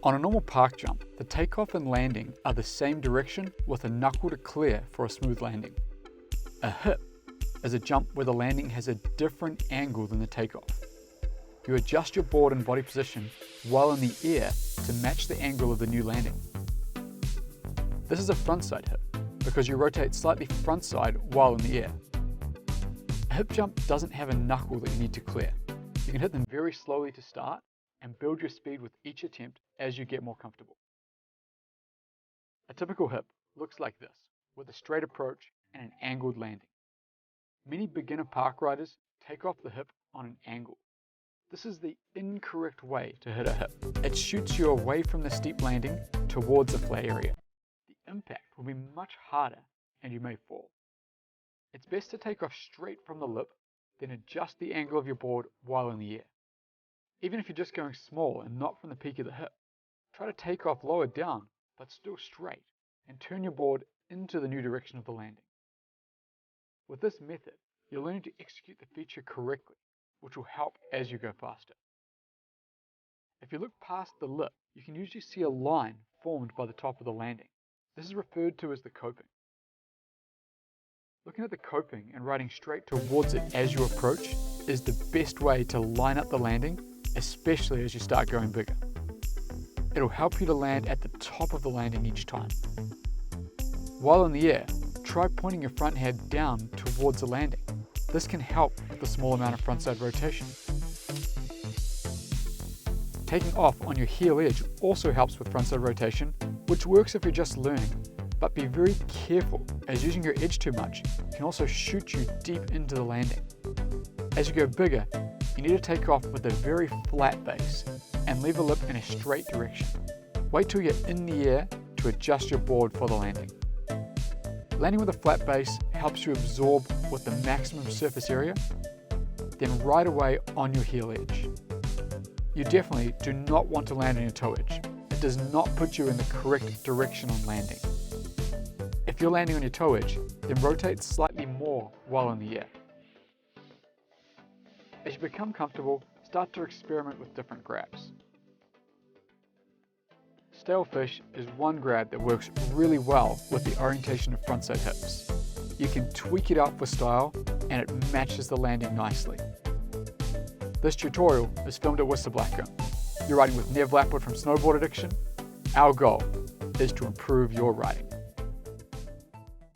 On a normal park jump, the takeoff and landing are the same direction with a knuckle to clear for a smooth landing. A hip is a jump where the landing has a different angle than the takeoff. You adjust your board and body position while in the air to match the angle of the new landing. This is a frontside hip because you rotate slightly frontside while in the air. A hip jump doesn't have a knuckle that you need to clear. You can hit them very slowly to start and build your speed with each attempt as you get more comfortable. A typical hip looks like this, with a straight approach and an angled landing. Many beginner park riders take off the hip on an angle. This is the incorrect way to hit a hip. It shoots you away from the steep landing towards the flat area. The impact will be much harder and you may fall. It's best to take off straight from the lip, then adjust the angle of your board while in the air. Even if you're just going small and not from the peak of the hip, try to take off lower down but still straight and turn your board into the new direction of the landing. With this method, you're learning to execute the feature correctly, which will help as you go faster. If you look past the lip, you can usually see a line formed by the top of the landing. This is referred to as the coping. Looking at the coping and riding straight towards it as you approach is the best way to line up the landing, especially as you start going bigger. It'll help you to land at the top of the landing each time. While in the air, try pointing your front head down towards the landing. This can help with the small amount of frontside rotation. Taking off on your heel edge also helps with frontside rotation, which works if you're just learning, but be very careful as using your edge too much can also shoot you deep into the landing. As you go bigger, you need to take off with a very flat base and leave the lip in a straight direction. Wait till you're in the air to adjust your board for the landing. Landing with a flat base helps you absorb with the maximum surface area, then right away on your heel edge. You definitely do not want to land on your toe edge. It does not put you in the correct direction on landing. If you're landing on your toe edge, then rotate slightly more while in the air. As you become comfortable, start to experiment with different grabs. Stale fish is one grab that works really well with the orientation of frontside hips. You can tweak it up for style and it matches the landing nicely. This tutorial is filmed at Whistler Blackcomb. You're riding with Nev Lapwood from Snowboard Addiction. Our goal is to improve your riding.